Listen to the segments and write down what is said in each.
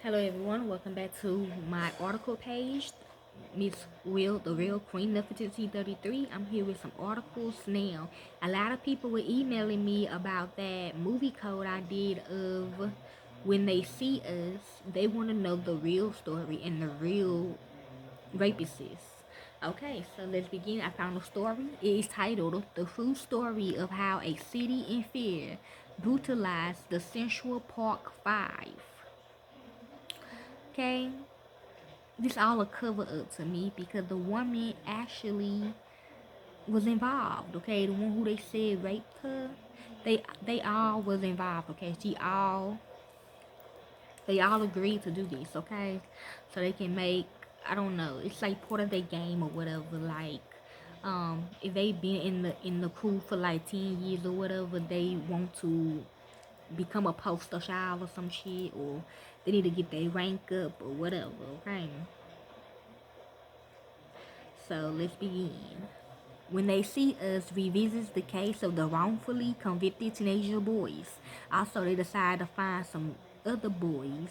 Hello everyone, welcome back to my article page. Miss Will, the real Queen of Fertility 33. I'm here with some articles now. A lot of people were emailing me about that movie code I did of when they see us, they want to know the real story and the real rapists. Okay, so let's begin. I found a story. It is titled The True Story of How a City in Fear Brutalized the Central Park 5. Okay, this all a cover up to me because the woman actually was involved. Okay, the one who they said raped her, they all was involved. Okay, they all agreed to do this. Okay, so they can make, I don't know, it's like part of their game or whatever. Like, if they been in the crew for like 10 years or whatever, they want to become a poster child or some shit, or they need to get their rank up or whatever. Okay. So let's begin. When They See Us revisits the case of the wrongfully convicted teenager boys. Also, they decide to find some other boys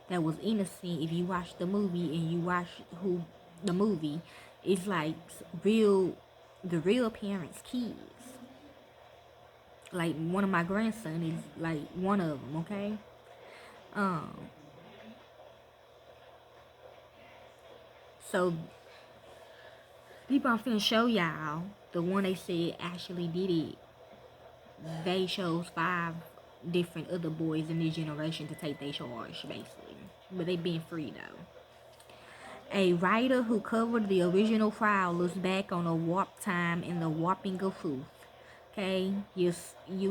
that was innocent. If you watch the movie and you watch who the movie, it's like the real parents' kids. Like one of my grandson is like one of them. Okay. Um. So people, I'm finna show y'all the one they said actually did it. They chose 5 different other boys in this generation to take their charge, basically. But they been free though. A writer who covered the original trial looks back on a warped time and the warping of truth. Okay, you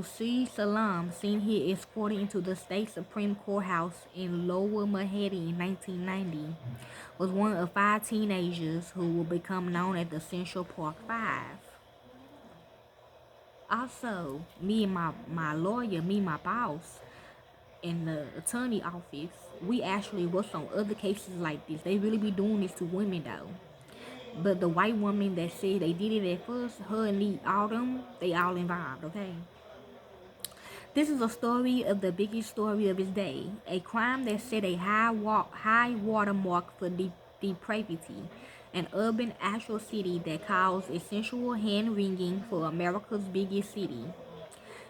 see Salam seen here escorted into the state Supreme Courthouse in Lower Manhattan in 1990 was one of 5 teenagers who will become known as the Central Park 5. Also, me and my boss, in the attorney office, we actually worked on other cases like this. They really be doing this to women though. But the white woman that said they did it at first, her and all them, they all involved, okay? This is a story of the biggest story of his day. A crime that set a high watermark for depravity. An urban atrocity that caused essential hand-wringing for America's biggest city.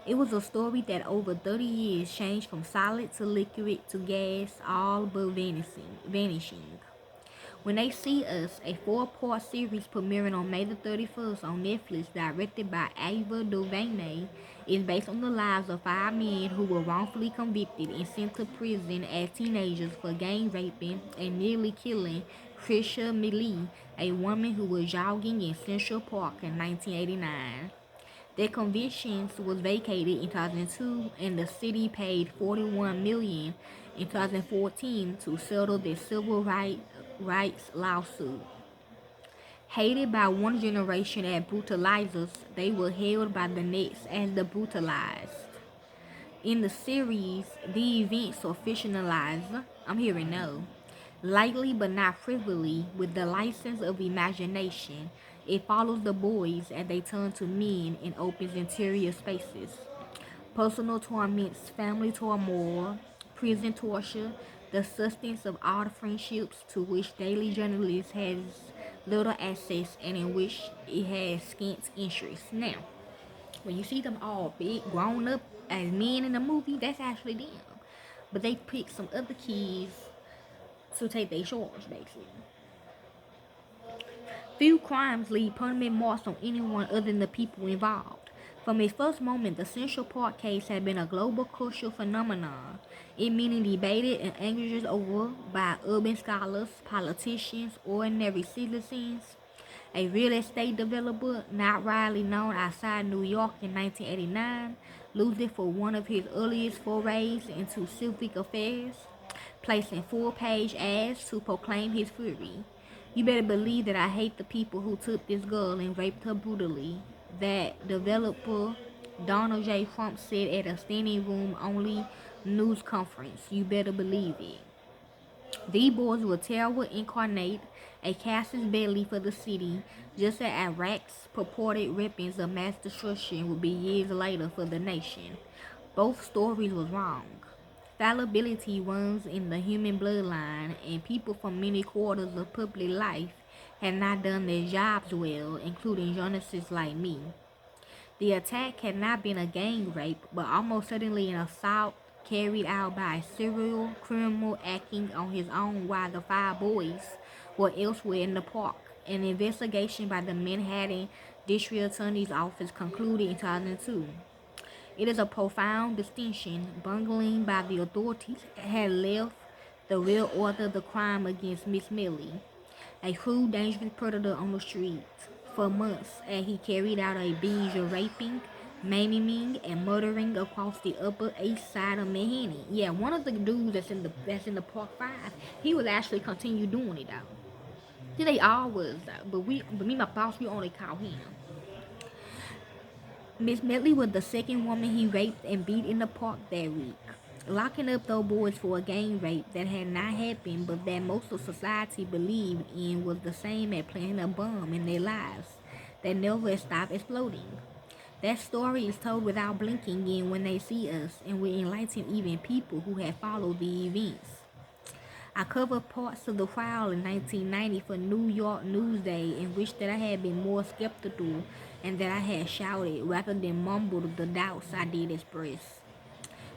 It was a story that over 30 years changed from solid to liquid to gas, all but vanishing. When They See Us, a 4-part series premiering on May the 31st on Netflix, directed by Ava DuVernay, is based on the lives of 5 men who were wrongfully convicted and sent to prison as teenagers for gang raping and nearly killing Trisha Meili, a woman who was jogging in Central Park in 1989. Their convictions was vacated in 2002 and the city paid $41 million in 2014 to settle their civil rights lawsuit. Hated by one generation as brutalizers, they were hailed by the next as the brutalized. In the series, the events are fictionalized. I'm hearing no. Lightly but not frivolly, with the license of imagination, it follows the boys as they turn to men in opens interior spaces. Personal torments, family turmoil, prison torture, the substance of all the friendships to which daily journalist has little access and in which it has scant interest. Now, when you see them all big, grown up as men in the movie, that's actually them. But they picked some other kids to take their charge, basically. Few crimes leave permanent marks on anyone other than the people involved. From its first moment, the Central Park case had been a global cultural phenomenon. It meaning debated and angered over by urban scholars, politicians, ordinary citizens. A real estate developer, not widely known outside New York in 1989, losing for one of his earliest forays into civic affairs, placing full-page ads to proclaim his fury. You better believe that I hate the people who took this girl and raped her brutally. That developer Donald J. Trump said at a standing room only news conference. You better believe it. These boys were terror incarnate, a casus belli for the city, just as Iraq's purported weapons of mass destruction would be years later for the nation. Both stories was wrong. Fallibility runs in the human bloodline, and people from many quarters of public life have not done their jobs well, including journalists like me. The attack had not been a gang rape, but almost certainly an assault carried out by a serial criminal acting on his own while the five boys were elsewhere in the park. An investigation by the Manhattan District Attorney's Office concluded in 2002. It is a profound distinction. Bungling by the authorities had left the real author of the crime against Miss Millie, a cruel, dangerous predator on the streets, for months as he carried out a binge of raping, maiming, and murdering across the Upper East Side of Manhattan. Yeah, one of the dudes that's in the Park Five, he will actually continue doing it though. See, they all was though, but me and my boss, we only call him. Miss Medley was the second woman he raped and beat in the park that week, locking up those boys for a gang rape that had not happened but that most of society believed in was the same as planting a bomb in their lives that never stopped exploding. That story is told without blinking in when they see us and will enlighten even people who have followed the events. I covered parts of the trial in 1990 for New York Newsday in which that I had been more skeptical and that I had shouted rather than mumbled the doubts I did express.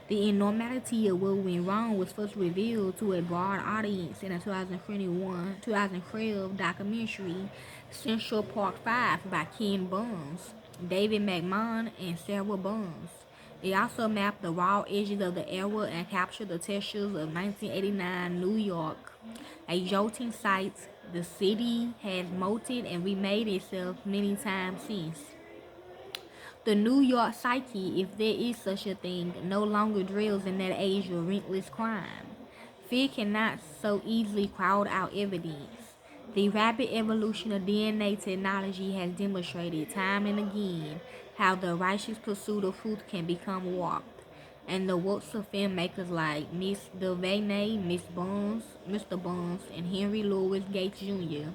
The enormity of what went wrong was first revealed to a broad audience in a 2012 documentary, Central Park 5 by Ken Burns, David McMahon, and Sarah Burns. It also mapped the raw edges of the era and captured the textures of 1989 New York, a jolting sight the city has molted and remade itself many times since. The New York psyche, if there is such a thing, no longer drills in that age of relentless crime. Fear cannot so easily crowd out evidence. The rapid evolution of DNA technology has demonstrated time and again how the righteous pursuit of truth can become warped. And the works of filmmakers like Miss Devaney, Miss Burns, Mr. Burns, and Henry Louis Gates Jr.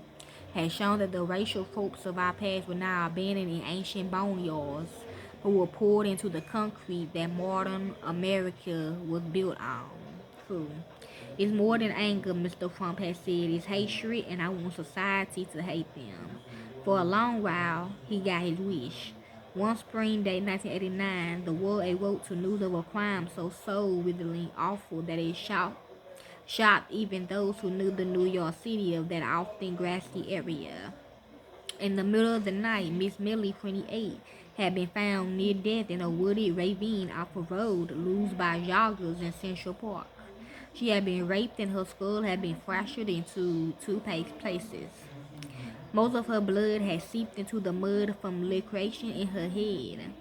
has shown that the racial tropes of our past were now abandoned in ancient boneyards, who were poured into the concrete that modern America was built on. True. It's more than anger, Mr. Trump has said. It's hatred, and I want society to hate them. For a long while, he got his wish. One spring day, 1989, the world awoke to news of a crime so soul-withering awful that it shocked even those who knew the New York City of that often grassy area. In the middle of the night, Miss Millie, 28, had been found near death in a wooded ravine off a road used by joggers in Central Park. She had been raped and her skull had been fractured into two places. Most of her blood had seeped into the mud from laceration in her head,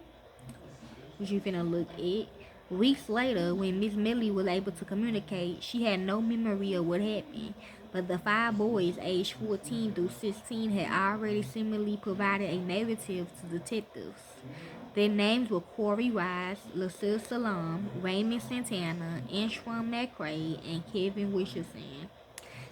which you finna look at. Weeks later, when Miss Millie was able to communicate, she had no memory of what happened. But the five boys, aged 14 through 16, had already similarly provided a narrative to detectives. Their names were Corey Wise, Lasir Salam, Raymond Santana, Anshwan McRae, and Kevin Richardson.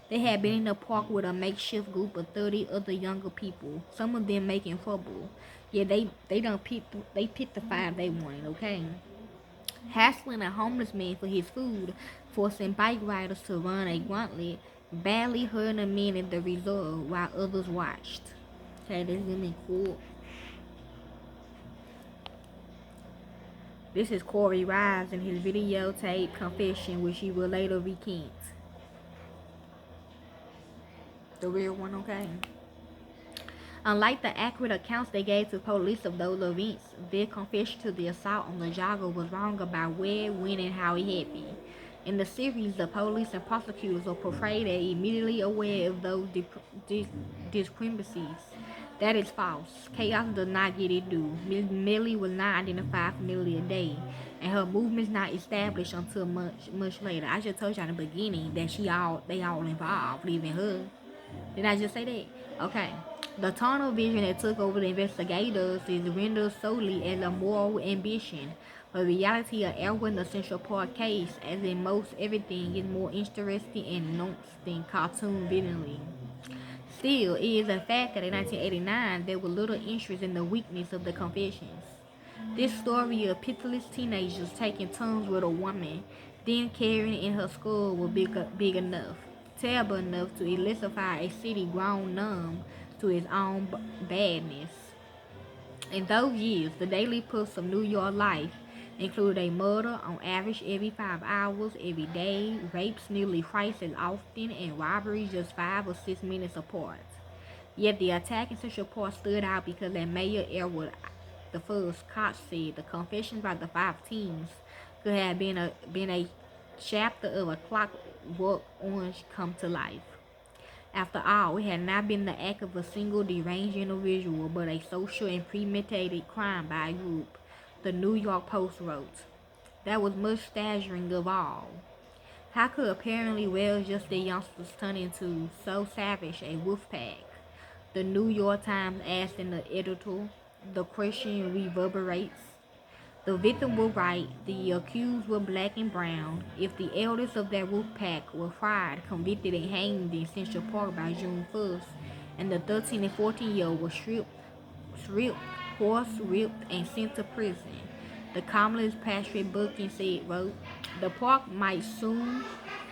They had been in the park with a makeshift group of 30 other younger people, some of them making trouble. Yeah, they picked the five they wanted, okay? Hassling a homeless man for his food, forcing bike riders to run a gauntlet, badly hurting a man at the resort while others watched. Okay, this is in court. This is Corey Rise in his videotape confession, which he will later recant. The real one, okay? Unlike the accurate accounts they gave to police of those events, their confession to the assault on the jogger was wrong about where, when, and how it happened. In the series, the police and prosecutors are portrayed as immediately aware of those discrepancies. That is false. Chaos does not get it due. Ms. Millie was not identified for nearly a day, and her movements not established until much later. I just told you in the beginning that they all involved, even her. Did I just say that? Okay. The tunnel vision that took over the investigators is rendered solely as a moral ambition. The reality of Erwin the Central Park case, as in most everything, is more interesting and nuanced than cartoon villainy. Still, it is a fact that in 1989 there was little interest in the weakness of the confessions. This story of pitiless teenagers taking turns with a woman Then carrying it in her skull was big enough, terrible enough to electrify a city grown numb to its own badness. In those years, the daily pulse of New York life included a murder on average every 5 hours every day, rapes nearly twice as often, and robberies just 5 or 6 minutes apart. Yet the attack in Central Park stood out because as Mayor Edward the first Koch said, the confessions by the five teens could have been a chapter of a clockwork orange come to life. After all, it had not been the act of a single deranged individual, but a social and premeditated crime by a group, the New York Post wrote. That was most staggering of all. How could apparently well-adjusted youngsters turn into so savage a wolf pack? The New York Times asked in the editorial. The question reverberates. The victim was right, the accused were black and brown. If the eldest of that wolf pack were tried, convicted, and hanged in Central Park by June 1st, and the 13 and 14-year-old were stripped, horse whipped, and sent to prison. The columnist Patrick Buchan said, wrote, the park might soon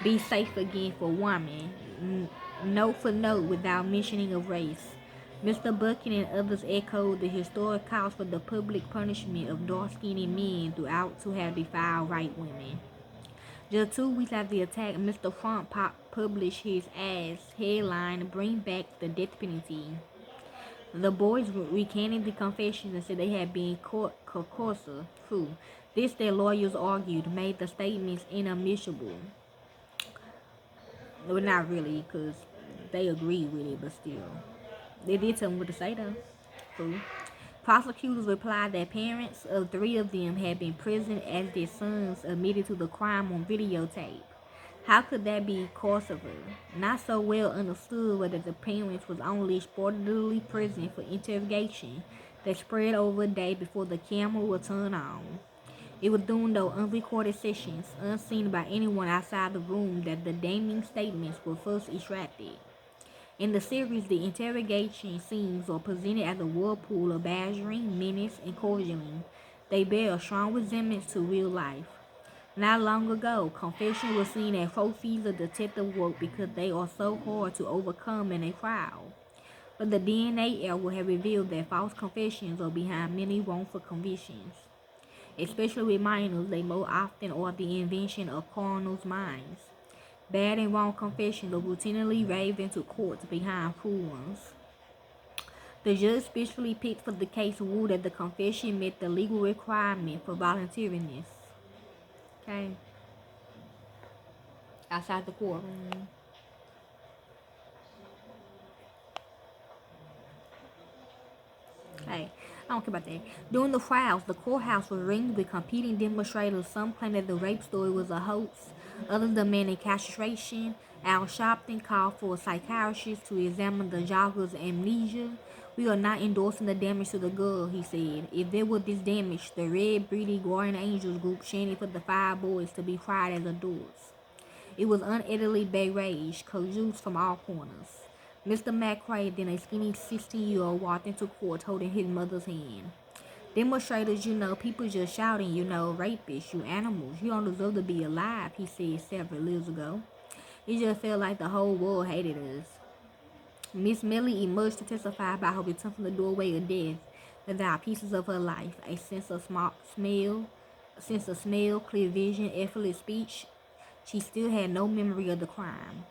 be safe again for women, note for note without mentioning of race. Mr. Buchan and others echoed the historic calls for the public punishment of dark-skinned men throughout to have defiled white women. Just 2 weeks after the attack, Mr. Trump published his ass headline, Bring Back the Death Penalty. The boys recanted the confessions and said they had been coerced through. This, their lawyers argued, made the statements inadmissible. Well, not really, because they agreed with it, but still. They did tell them what to say, though. Cool. Prosecutors replied that parents of 3 of them had been present as their sons admitted to the crime on videotape. How could that be coercive? Not so well understood whether the parents was only sportily present for interrogation that spread over a day before the camera would turn on. It was during those unrecorded sessions, unseen by anyone outside the room, that the damning statements were first extracted. In the series, the interrogation scenes are presented as a whirlpool of badgering, menace, and coercion. They bear a strong resemblance to real life. Not long ago, confessions were seen as trophies of detective work because they are so hard to overcome in a crowd. But the DNA era have revealed that false confessions are behind many wrongful convictions. Especially with minors, they more often are the invention of criminals' minds. Bad and wrong confessions are routinely raved into courts behind true ones. The judge specially picked for the case ruled that the confession met the legal requirement for voluntariness. Okay. Outside the courtroom. Hey, I don't care about that. During the trials, the courthouse was ringed with competing demonstrators. Some claimed that the rape story was a hoax. Others demanded castration. Al Sharpton called for a psychiatrist to examine the jogger's amnesia. We are not endorsing the damage to the girl, he said. If there was this damage, the Red Breedy Guardian Angels group chanted for the 5 boys to be tried as adults. It was unedited berage, co-juiced from all corners. Mr. McRae, then a skinny 16-year-old, walked into court holding his mother's hand. Demonstrators, people just shouting, rapists, you animals, you don't deserve to be alive, he said several years ago. It just felt like the whole world hated us. Miss Millie emerged to testify about her return from the doorway of death without pieces of her life, a sense of smell, clear vision, effortless speech. She still had no memory of the crime.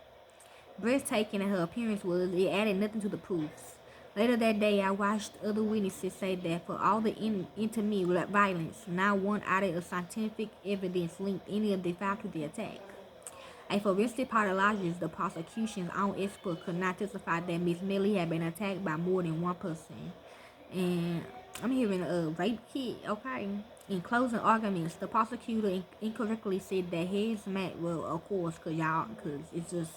Breathtaking as her appearance was, it added nothing to the proofs. Later that day, I watched other witnesses say that for all the intimate violence, not one iota of scientific evidence linked any of the facts to the attack. A forensic pathologist, the prosecution's own expert, could not testify that Miss Millie had been attacked by more than one person. And I'm hearing a rape kit, okay? In closing arguments, the prosecutor incorrectly said that hazmat, well, of course, cause it's just,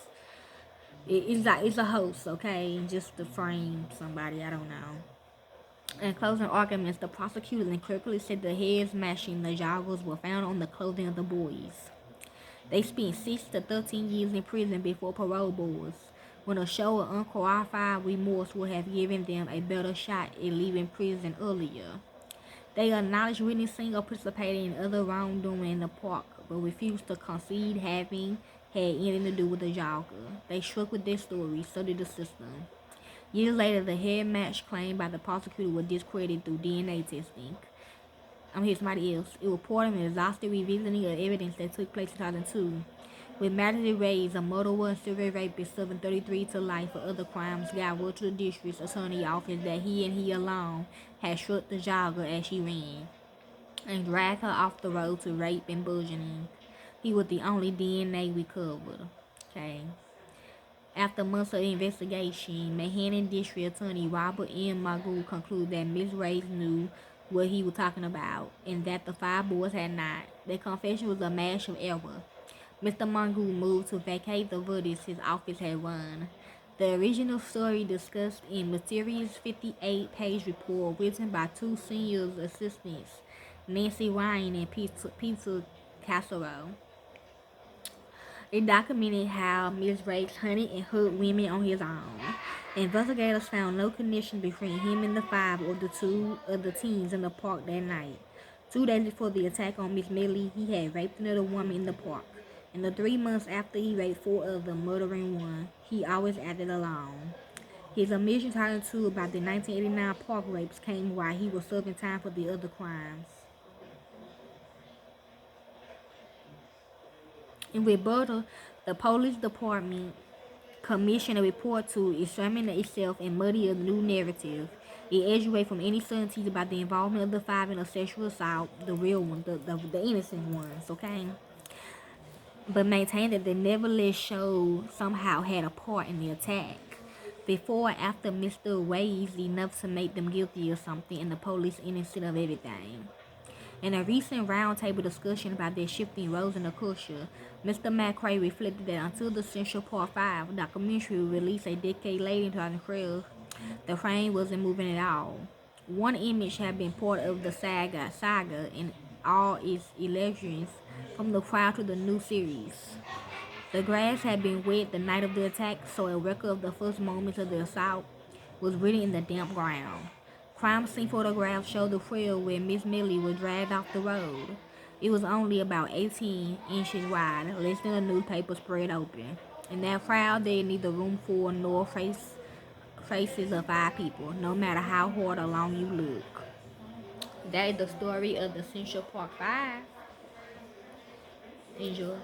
it's a hoax, okay? Just to frame somebody, I don't know. In closing arguments, the prosecutor incorrectly said the heads matching the joggers were found on the clothing of the boys. They spent 6 to 13 years in prison before parole boards, when a show of unqualified remorse would have given them a better shot at leaving prison earlier. They acknowledged witnessing or participating in other wrongdoing in the park, but refused to concede having had anything to do with the jogger. They struck with their story, so did the system. Years later, the head match claimed by the prosecutor was discredited through DNA testing. Here's somebody else. It reported an exhaustive revisiting of evidence that took place in 2002. With Matthew Ray's, a murderer and severe rapist serving 33 to life for other crimes, got word to the district attorney office that he and he alone had struck the jogger as she ran and dragged her off the road to rape and bludgeoning. He was the only DNA recovered. Okay. After months of investigation, Manhattan District Attorney Robert M. Magoo concluded that Ms. Reyes knew what he was talking about and that the five boys had not. Their confession was a mash of error. Mr. Magoo moved to vacate the verdicts his office had run. The original story discussed in Mysterious 58-page report written by two senior assistants, Nancy Ryan and Peter Casserole. It documented how Ms. Rapes hunted and hurt women on his own. Investigators found no connection between him and the five or the two other teens in the park that night. 2 days before the attack on Miss Millie, he had raped another woman in the park. In the 3 months after he raped 4 of them, murdering one, he always acted alone. His admission talking to about the 1989 park rapes came while he was serving time for the other crimes. In rebuttal, the police department commissioned a report to examine itself and muddy a new narrative. It edged away from any certainties about the involvement of the five in a sexual assault, the real ones, the innocent ones, okay? But maintained that they nevertheless showed somehow had a part in the attack. Before or after Mr. Ways enough to make them guilty of something and the police innocent of everything. In a recent roundtable discussion about their shifting roles in the culture, Mr. McRae reflected that until the Central Park 5 documentary released a decade later in 2012, the frame wasn't moving at all. One image had been part of the saga in all its illusions, from the crowd to the new series. The grass had been wet the night of the attack, so a record of the first moments of the assault was written in the damp ground. Crime scene photographs showed the trail where Miss Millie was dragged off the road. It was only about 18 inches wide, less than a newspaper spread open. In that crowd, there neither room for nor faces of 5 people, no matter how hard or long you look. That is the story of the Central Park 5. Enjoy.